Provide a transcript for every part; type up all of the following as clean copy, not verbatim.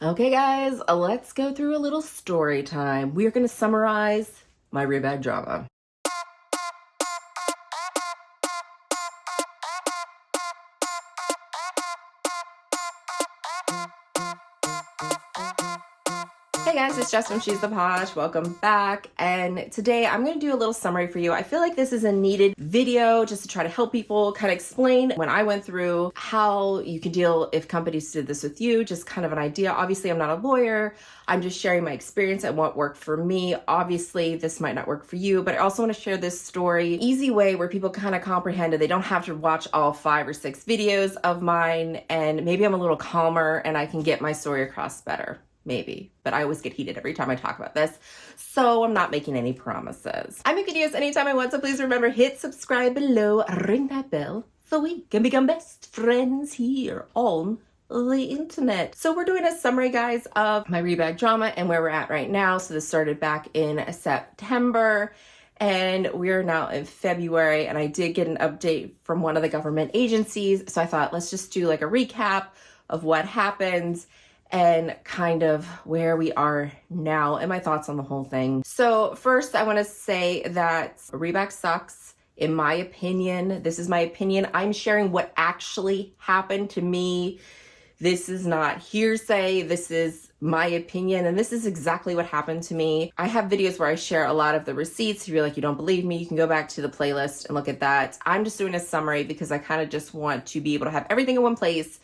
Okay guys, let's go through a little story time. We are going to summarize my Rebag drama. Hey guys, it's Jess from She's the Posh. Welcome back. And today I'm going to do a little summary for you. I feel like this is a needed video just to try to help people kind of explain when I went through how you can deal if companies did this with you, just kind of an idea. Obviously, I'm not a lawyer. I'm just sharing my experience and what worked for me. Obviously, this might not work for you, but I also want to share this story, easy way where people kind of comprehend it. They don't have to watch all 5 or 6 videos of mine, and maybe I'm a little calmer and I can get my story across better. Maybe, but I always get heated every time I talk about this, so I'm not making any promises. I make videos anytime I want, so please remember, hit subscribe below, ring that bell, so we can become best friends here on the internet. So we're doing a summary, guys, of my Rebag drama and where we're at right now. So this started back in September, and we're now in February, and I did get an update from one of the government agencies, so I thought let's just do like a recap of what happened and kind of where we are now and my thoughts on the whole thing. So first, I want to say that Rebag sucks, in my opinion. This is my opinion. I'm sharing what actually happened to me. This is not hearsay. This is my opinion, and this is exactly what happened to me. I have videos where I share a lot of the receipts. If you're like, you don't believe me, you can go back to the playlist and look at that. I'm just doing a summary because I kind of just want to be able to have everything in one place,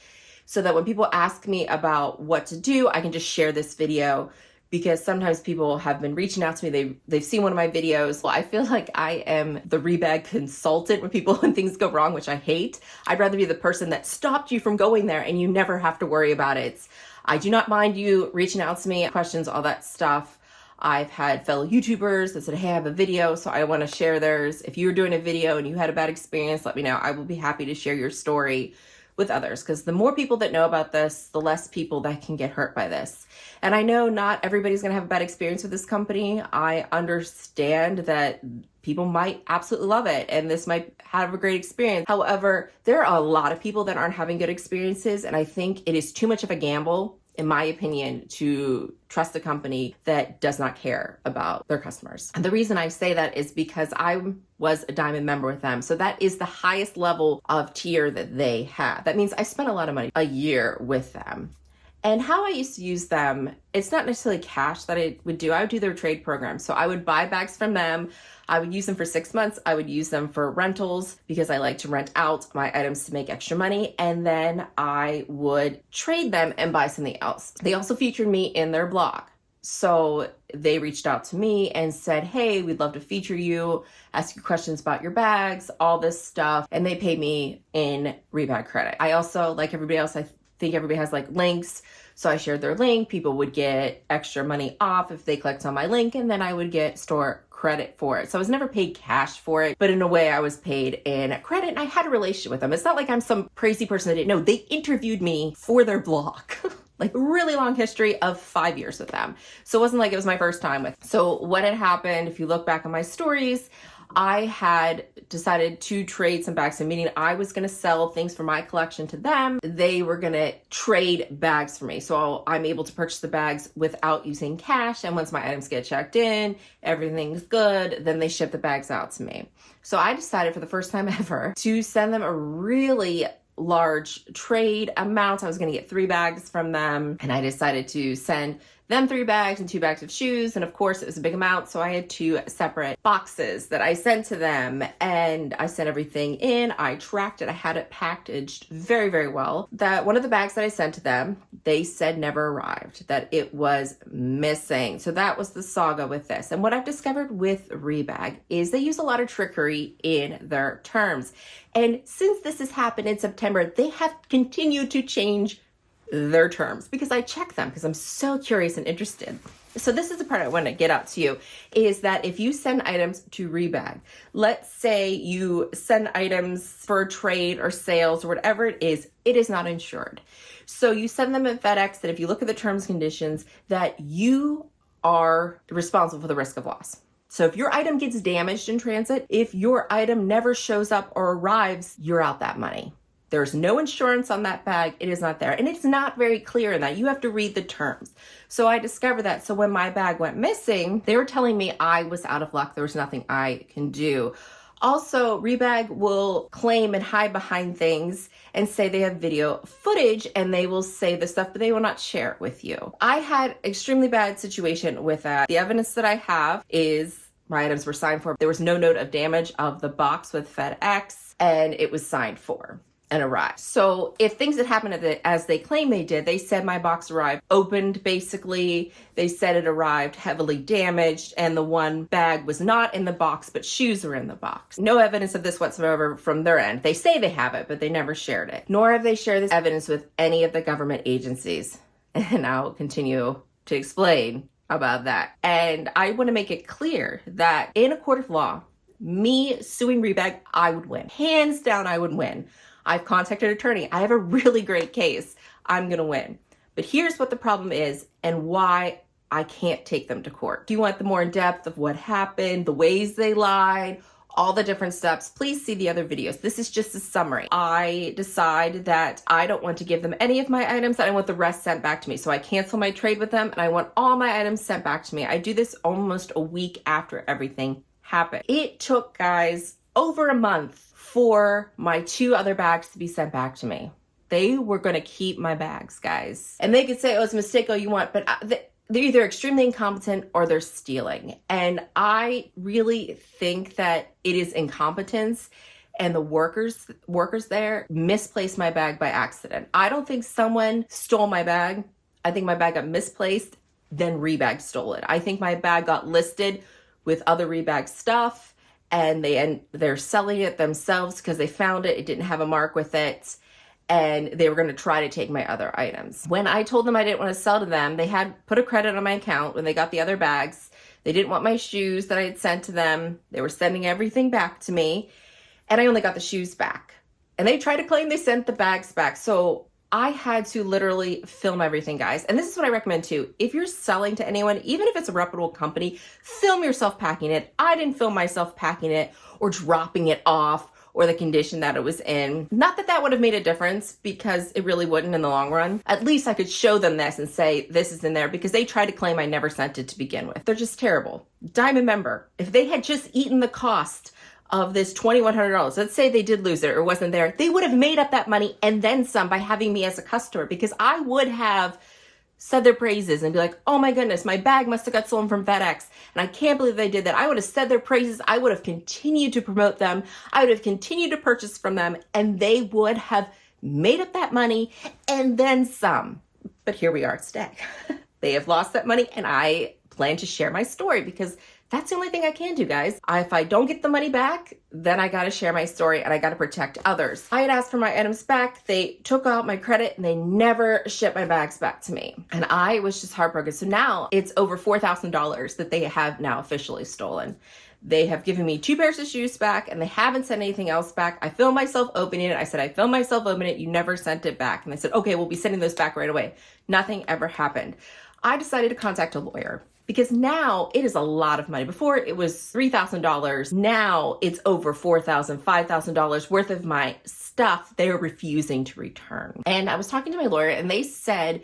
so that when people ask me about what to do, I can just share this video, because sometimes people have been reaching out to me. They've seen one of my videos. Well, I feel like I am the Rebag consultant when things go wrong, which I hate. I'd rather be the person that stopped you from going there and you never have to worry about it. I do not mind you reaching out to me, questions, all that stuff. I've had fellow YouTubers that said, hey, I have a video, so I want to share theirs. If you're doing a video and you had a bad experience, let me know. I will be happy to share your story with others, because the more people that know about this, the less people that can get hurt by this. And I know not everybody's gonna have a bad experience with this company. I understand that people might absolutely love it and this might have a great experience. However, there are a lot of people that aren't having good experiences, and I think it is too much of a gamble, in my opinion, to trust a company that does not care about their customers. And the reason I say that is because I was a diamond member with them. So that is the highest level of tier that they have. That means I spent a lot of money a year with them. And how I used to use them, it's not necessarily cash that I would do. I would do their trade program. So I would buy bags from them. I would use them for 6 months. I would use them for rentals because I like to rent out my items to make extra money. And then I would trade them and buy something else. They also featured me in their blog. So they reached out to me and said, hey, we'd love to feature you, ask you questions about your bags, all this stuff. And they paid me in Rebag credit. I also, like everybody else, I think everybody has like links. So I shared their link. People would get extra money off if they clicked on my link, and then I would get store credit for it. So I was never paid cash for it, but in a way I was paid in credit, and I had a relationship with them. It's not like I'm some crazy person that didn't know. They interviewed me for their blog. Like really long history of 5 years with them. So it wasn't like it was my first time with them. So what had happened, if you look back on my stories, I had decided to trade some bags, meaning I was going to sell things from my collection to them. They were going to trade bags for me. So I'm able to purchase the bags without using cash. And once my items get checked in, everything's good, then they ship the bags out to me. So I decided for the first time ever to send them a really large trade amount. I was going to get 3 bags from them, and I decided to send them 3 bags and 2 bags of shoes. And of course it was a big amount, so I had 2 separate boxes that I sent to them, and I sent everything in. I tracked it. I had it packaged very, very well. That one of the bags that I sent to them, they said never arrived, that it was missing. So that was the saga with this. And what I've discovered with Rebag is they use a lot of trickery in their terms. And since this has happened in September, they have continued to change their terms, because I check them because I'm so curious and interested. So this is the part I want to get out to you, is that if you send items to Rebag, let's say you send items for trade or sales or whatever it is not insured. So you send them at FedEx, that if you look at the terms and conditions, that you are responsible for the risk of loss. So if your item gets damaged in transit, if your item never shows up or arrives, you're out that money. There's no insurance on that bag. It is not there. And it's not very clear in that. You have to read the terms. So I discovered that. So when my bag went missing, they were telling me I was out of luck. There was nothing I can do. Also, Rebag will claim and hide behind things and say they have video footage, and they will say the stuff, but they will not share it with you. I had extremely bad situation with that. The evidence that I have is my items were signed for. There was no note of damage of the box with FedEx, and it was signed for and arrived. So if things had happened as they claim they did, they said my box arrived opened, basically. They said it arrived heavily damaged, and the one bag was not in the box, but shoes were in the box. No evidence of this whatsoever from their end. They say they have it, but they never shared it. Nor have they shared this evidence with any of the government agencies. And I'll continue to explain about that. And I want to make it clear that in a court of law, me suing Rebag, I would win. Hands down, I would win. I've contacted an attorney. I have a really great case. I'm going to win. But here's what the problem is and why I can't take them to court. Do you want the more in depth of what happened, the ways they lied, all the different steps? Please see the other videos. This is just a summary. I decide that I don't want to give them any of my items, and I want the rest sent back to me. So I cancel my trade with them, and I want all my items sent back to me. I do this almost a week after everything happened. It took, guys, over a month for my 2 other bags to be sent back to me. They were going to keep my bags, guys. And they could say, oh, it's a mistake, all you want, but they're either extremely incompetent or they're stealing. And I really think that it is incompetence, and the workers there misplaced my bag by accident. I don't think someone stole my bag. I think my bag got misplaced, then Rebag stole it. I think my bag got listed with other Rebag stuff, and they're selling it themselves because they found it. It didn't have a mark with it, and they were going to try to take my other items. When I told them I didn't want to sell to them, they had put a credit on my account when they got the other bags. They didn't want my shoes that I had sent to them. They were sending everything back to me, and I only got the shoes back. And they tried to claim they sent the bags back. So I had to literally film everything, guys. And this is what I recommend too. If you're selling to anyone, even if it's a reputable company, film yourself packing it. I didn't film myself packing it or dropping it off or the condition that it was in. Not that that would have made a difference, because it really wouldn't in the long run. At least I could show them this and say, this is in there, because they tried to claim I never sent it to begin with. They're just terrible. Diamond member, if they had just eaten the cost of this $2,100, let's say they did lose it or wasn't there, they would have made up that money and then some by having me as a customer, because I would have said their praises and be like, oh my goodness, my bag must have got stolen from FedEx, and I can't believe they did that. I would have said their praises. I would have continued to promote them. I would have continued to purchase from them, and they would have made up that money and then some. But here we are today. They have lost that money, and I plan to share my story, because that's the only thing I can do, guys. If I don't get the money back, then I gotta share my story, and I gotta protect others. I had asked for my items back. They took out my credit, and they never shipped my bags back to me. And I was just heartbroken. So now it's over $4,000 that they have now officially stolen. They have given me 2 pairs of shoes back, and they haven't sent anything else back. I filmed myself opening it. I said, I filmed myself opening it. You never sent it back. And they said, okay, we'll be sending those back right away. Nothing ever happened. I decided to contact a lawyer, because now it is a lot of money. Before it was $3,000. Now it's over $4,000, $5,000 worth of my stuff they're refusing to return. And I was talking to my lawyer, and they said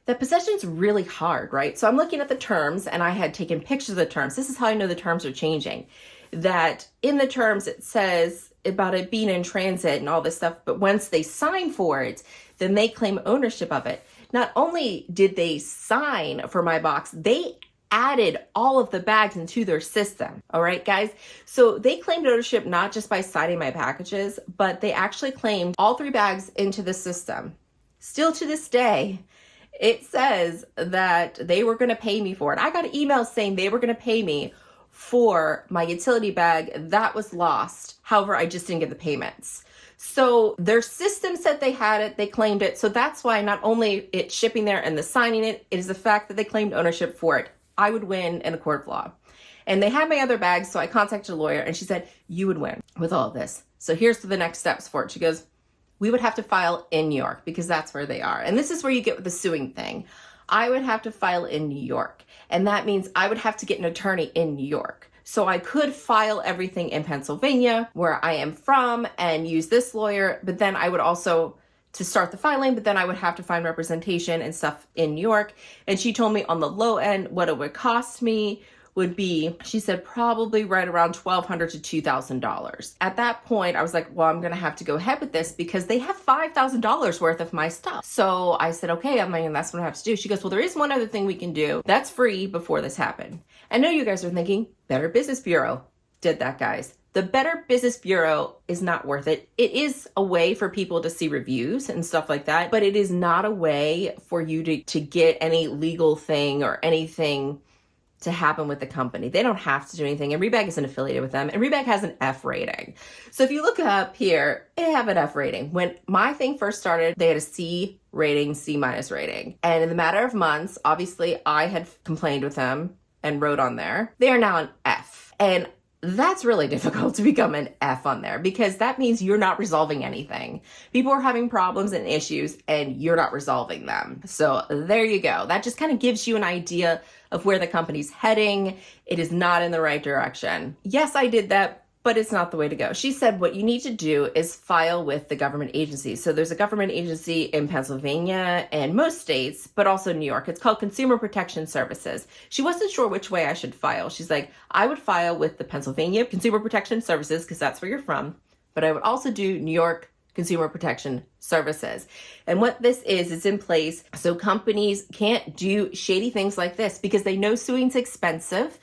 that possession is really hard, right? So I'm looking at the terms, and I had taken pictures of the terms. This is how I know the terms are changing. That in the terms it says about it being in transit and all this stuff, but once they sign for it, then they claim ownership of it. Not only did they sign for my box, they added all of the bags into their system. All right, guys. So they claimed ownership not just by signing my packages, but they actually claimed all 3 bags into the system. Still to this day, it says that they were going to pay me for it. I got an email saying they were going to pay me for my utility bag that was lost. However, I just didn't get the payments. So their system said they had it, they claimed it. So that's why not only it shipping there and the signing it is the fact that they claimed ownership for it. I would win in a court of law. And they had my other bags, so I contacted a lawyer, and she said, you would win with all of this. So here's the next steps for it. She goes, we would have to file in New York, because that's where they are. And this is where you get with the suing thing. I would have to file in New York. And that means I would have to get an attorney in New York. So I could file everything in Pennsylvania, where I am from, and use this lawyer, but then I would also to start the filing, but then I would have to find representation and stuff in New York. And she told me on the low end what it would cost me would be, she said, probably right around $1,200 to $2,000. At that point, I was like, well, I'm gonna have to go ahead with this because they have $5,000 worth of my stuff. So I said, okay, I'm like, and that's what I have to do. She goes, well, there is one other thing we can do that's free before this happened. I know you guys are thinking, Better Business Bureau did that, guys. The Better Business Bureau is not worth it. It is a way for people to see reviews and stuff like that, but it is not a way for you to get any legal thing or anything to happen with the company. They don't have to do anything, and Rebag isn't affiliated with them, and Rebag has an F rating. So if you look up here, they have an F rating. When my thing first started, they had a C rating, C minus rating. And in the matter of months, obviously I had complained with them and wrote on there. They are now an F. And that's really difficult to become an F on there because that means you're not resolving anything. People are having problems and issues and you're not resolving them. So there you go. That just kind of gives you an idea of where the company's heading. It is not in the right direction. Yes, I did that, but it's not the way to go. She said what you need to do is file with the government agency. So there's a government agency in Pennsylvania and most states, but also New York. It's called Consumer Protection Services. She wasn't sure which way I should file. She's like, I would file with the Pennsylvania Consumer Protection Services because that's where you're from, but I would also do New York Consumer Protection Services. And what this is, it's in place so companies can't do shady things like this because they know suing's expensive.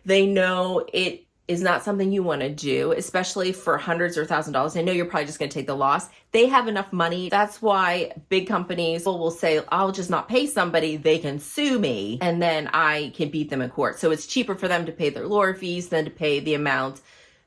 They know it is not something you want to do, especially for hundreds or $1,000s. I know you're probably just going to take the loss. They have enough money. That's why big companies will say, I'll just not pay somebody. They can sue me and then I can beat them in court. So it's cheaper for them to pay their lawyer fees than to pay the amount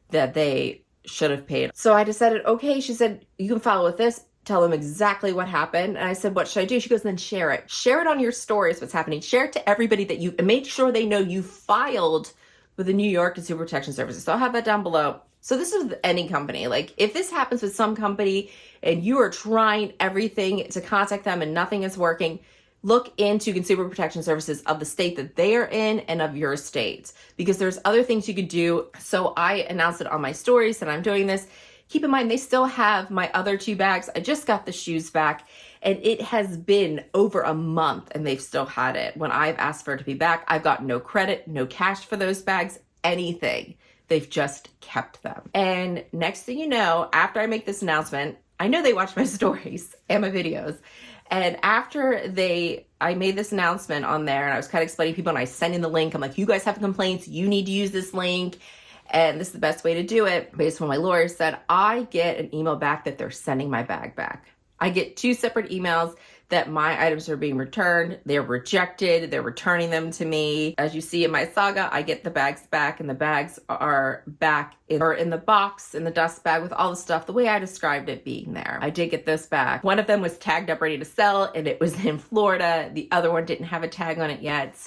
that they should have paid. So I decided, okay, she said, you can file with this. Tell them exactly what happened. And I said, what should I do? She goes, then share it. Share it on your stories, what's happening. Share it to everybody that you, and make sure they know you filed with the New York Consumer Protection Services. So I'll have that down below. So this is with any company. Like if this happens with some company and you are trying everything to contact them and nothing is working, look into Consumer Protection Services of the state that they are in and of your state, because there's other things you could do. So I announced it on my stories that I'm doing this. Keep in mind, they still have my other 2 bags. I just got the shoes back and it has been over a month and they've still had it. When I've asked for it to be back, I've got no credit, no cash for those bags, anything. They've just kept them. And next thing you know, after I make this announcement, I know they watch my stories and my videos. And after I made this announcement on there and I was kind of explaining to people and I sent in the link, I'm like, you guys have complaints, you need to use this link. And this is the best way to do it. Based on what my lawyer said, I get an email back that they're sending my bag back. I get 2 separate emails that my items are being returned. They're rejected. They're returning them to me. As you see in my saga, I get the bags back and the bags are back in the box, in the dust bag with all the stuff, the way I described it being there. I did get this back. One of them was tagged up ready to sell and it was in Florida. The other one didn't have a tag on it yet.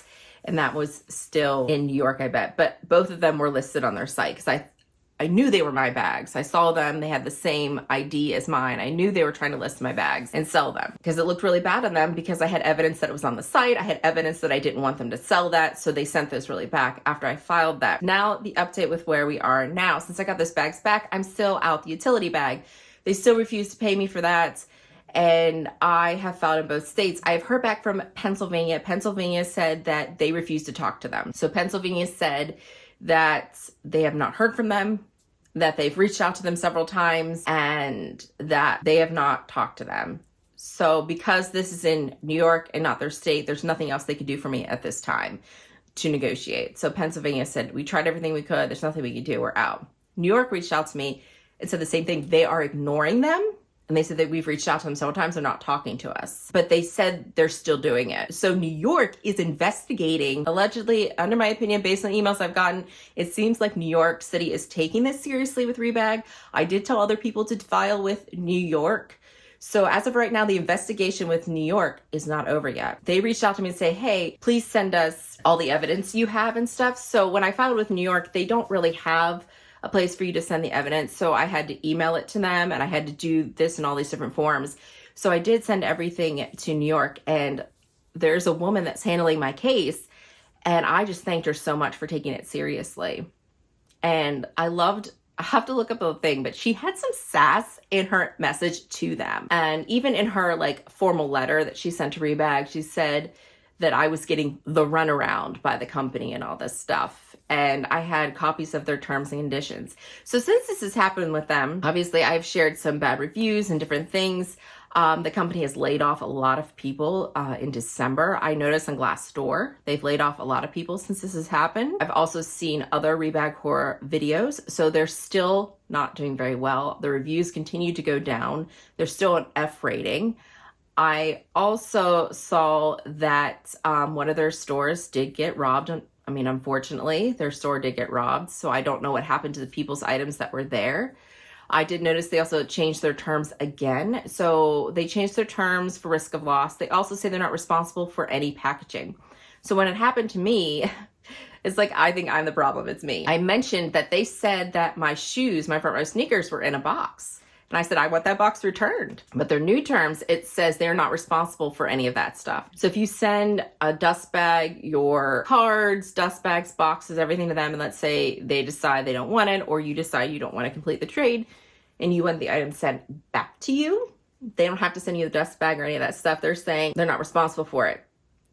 And that was still in New York, I bet. But both of them were listed on their site because I knew they were my bags. I saw them. They had the same ID as mine. I knew they were trying to list my bags and sell them because it looked really bad on them because I had evidence that it was on the site. I had evidence that I didn't want them to sell that. So they sent those really back after I filed that. Now the update with where we are now, since I got those bags back, I'm still out the utility bag. They still refuse to pay me for that. And I have filed in both states. I have heard back from Pennsylvania. Pennsylvania said that they refused to talk to them. So Pennsylvania said that they have not heard from them, that they've reached out to them several times, and that they have not talked to them. So because this is in New York and not their state, there's nothing else they could do for me at this time to negotiate. So Pennsylvania said, we tried everything we could. There's nothing we can do. We're out. New York reached out to me and said the same thing. They are ignoring them. And they said that we've reached out to them several times. They're not talking to us. But they said they're still doing it. So New York is investigating. Allegedly, under my opinion, based on emails I've gotten, it seems like New York City is taking this seriously with Rebag. I did tell other people to file with New York. So as of right now, the investigation with New York is not over yet. They reached out to me and say, hey, please send us all the evidence you have and stuff. So when I filed with New York, they don't really have a place for you to send the evidence. So I had to email it to them and I had to do this in all these different forms. So I did send everything to New York, and there's a woman that's handling my case, and I just thanked her so much for taking it seriously. And I have to look up the thing, but she had some sass in her message to them. And even in her like formal letter that she sent to Rebag, she said that I was getting the runaround by the company and all this stuff. And I had copies of their terms and conditions. So since this has happened with them, obviously I've shared some bad reviews and different things. The company has laid off a lot of people in December. I noticed on Glassdoor, they've laid off a lot of people since this has happened. I've also seen other Rebag horror videos, so they're still not doing very well. The reviews continue to go down. They're still an F rating. I also saw that one of their stores did get robbed. Unfortunately, their store did get robbed, so I don't know what happened to the people's items that were there. I did notice they also changed their terms again. So they changed their terms for risk of loss. They also say they're not responsible for any packaging. So when it happened to me, it's like, I think I'm the problem. It's me. I mentioned that they said that my shoes, my front row sneakers, were in a box. And I said, I want that box returned. But their new terms, it says they're not responsible for any of that stuff. So if you send a dust bag, your cards, dust bags, boxes, everything to them, and let's say they decide they don't want it, or you decide you don't want to complete the trade, and you want the item sent back to you, they don't have to send you the dust bag or any of that stuff. They're saying they're not responsible for it.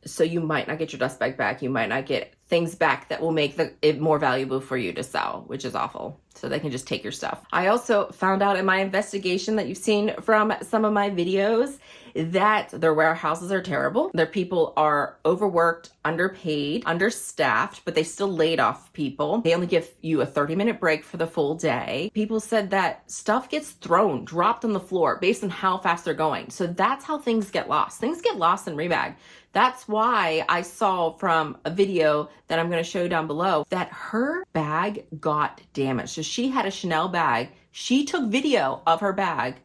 So you might not get your dust bag back. You might not get things back that will make it more valuable for you to sell, which is awful. So they can just take your stuff. I also found out in my investigation that you've seen from some of my videos that their warehouses are terrible. Their people are overworked, underpaid, understaffed, but they still laid off people. They only give you a 30-minute break for the full day. People said that stuff gets thrown, dropped on the floor based on how fast they're going. So that's how things get lost. Things get lost in Rebag. That's why I saw from a video that I'm going to show you down below that her bag got damaged. So she had a Chanel bag. She took video of her bag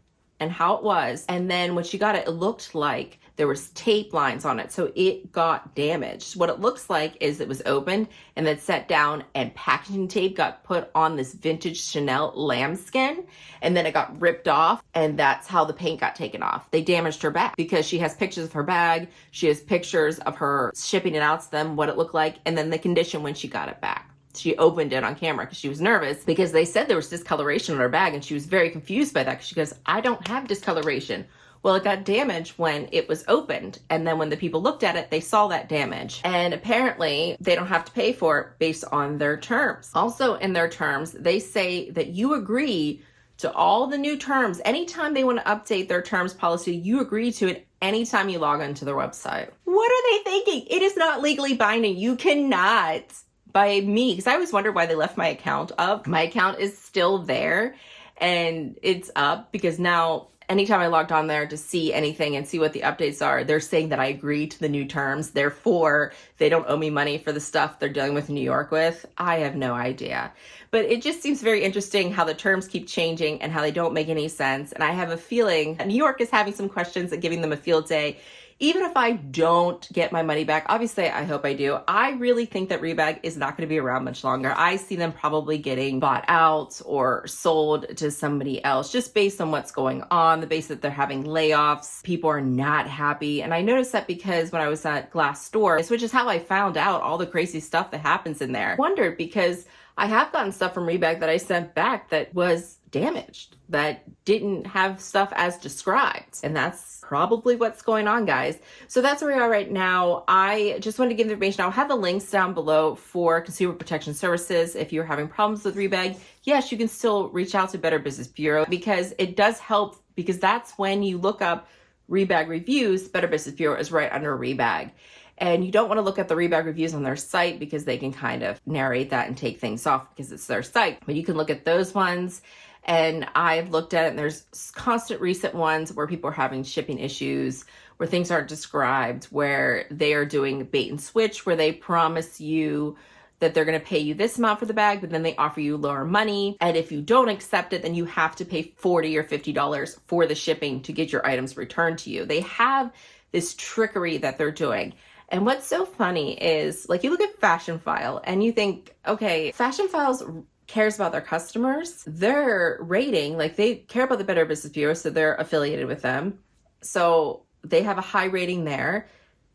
and how it was. And then when she got it, it looked like there was tape lines on it. So it got damaged. What it looks like is it was opened and then set down and packaging tape got put on this vintage Chanel lambskin. And then it got ripped off. And that's how the paint got taken off. They damaged her bag because she has pictures of her bag. She has pictures of her shipping it out to them, what it looked like, and then the condition when she got it back. She opened it on camera because she was nervous because they said there was discoloration on her bag and she was very confused by that because she goes, I don't have discoloration. Well, it got damaged when it was opened. And then when the people looked at it, they saw that damage. And apparently they don't have to pay for it based on their terms. Also in their terms, they say that you agree to all the new terms. Anytime they want to update their terms policy, you agree to it anytime you log onto their website. What are they thinking? It is not legally binding. You cannot. By me, because I always wondered why they left my account up. My account is still there and it's up because now anytime I logged on there to see anything and see what the updates are, they're saying that I agree to the new terms. Therefore, they don't owe me money for the stuff they're dealing with in New York with. I have no idea. But it just seems very interesting how the terms keep changing and how they don't make any sense. And I have a feeling that New York is having some questions and giving them a field day. Even if I don't get my money back, obviously I hope I do. I really think that Rebag is not going to be around much longer. I see them probably getting bought out or sold to somebody else just based on what's going on, the base that they're having layoffs. People are not happy. And I noticed that because when I was at Glassdoor, which is how I found out all the crazy stuff that happens in there. I wondered because I have gotten stuff from Rebag that I sent back that was damaged, that didn't have stuff as described. And that's probably what's going on, guys. So that's where we are right now. I just wanted to give the information. I'll have the links down below for consumer protection services. If you're having problems with Rebag, yes, you can still reach out to Better Business Bureau because it does help, because that's when you look up Rebag reviews, Better Business Bureau is right under Rebag. And you don't want to look at the Rebag reviews on their site because they can kind of narrate that and take things off because it's their site. But you can look at those ones. And I've looked at it and there's constant recent ones where people are having shipping issues, where things aren't described, where they are doing bait and switch, where they promise you that they're going to pay you this amount for the bag, but then they offer you lower money. And if you don't accept it, then you have to pay $40 or $50 for the shipping to get your items returned to you. They have this trickery that they're doing. And what's so funny is, like, you look at Fashion File and you think, okay, Fashion File's cares about their customers. Their rating, like, they care about the Better Business Bureau, so they're affiliated with them. So they have a high rating there.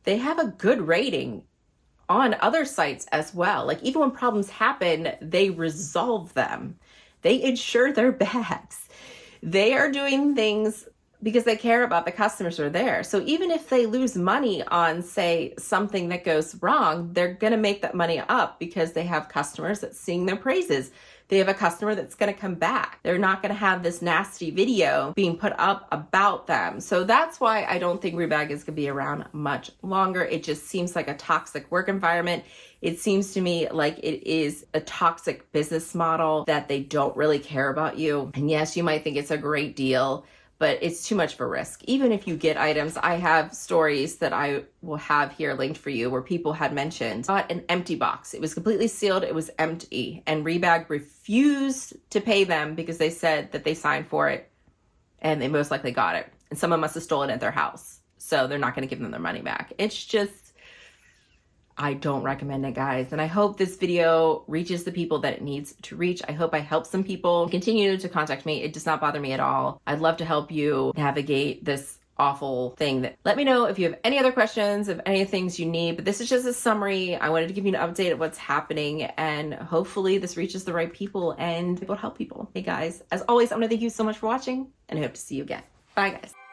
They have a good rating on other sites as well. Like even when problems happen, they resolve them. They insure their bags. They are doing things because they care about the customers who are there. So even if they lose money on, say, something that goes wrong, they're going to make that money up because they have customers that sing their praises. They have a customer that's going to come back. They're not going to have this nasty video being put up about them. So that's why I don't think Rebag is going to be around much longer. It just seems like a toxic work environment. It seems to me like it is a toxic business model that they don't really care about you. And yes, you might think it's a great deal, but it's too much of a risk. Even if you get items, I have stories that I will have here linked for you where people had mentioned, got an empty box. It was completely sealed, it was empty, and Rebag refused to pay them because they said that they signed for it and they most likely got it. And someone must have stolen it at their house. So they're not gonna give them their money back. It's just, I don't recommend it, guys. And I hope this video reaches the people that it needs to reach. I hope I help some people. Continue to contact me. It does not bother me at all. I'd love to help you navigate this awful thing. Let me know if you have any other questions, of any things you need, but this is just a summary. I wanted to give you an update of what's happening, and hopefully this reaches the right people and it will help people. Hey guys, as always, I'm gonna thank you so much for watching, and I hope to see you again. Bye guys.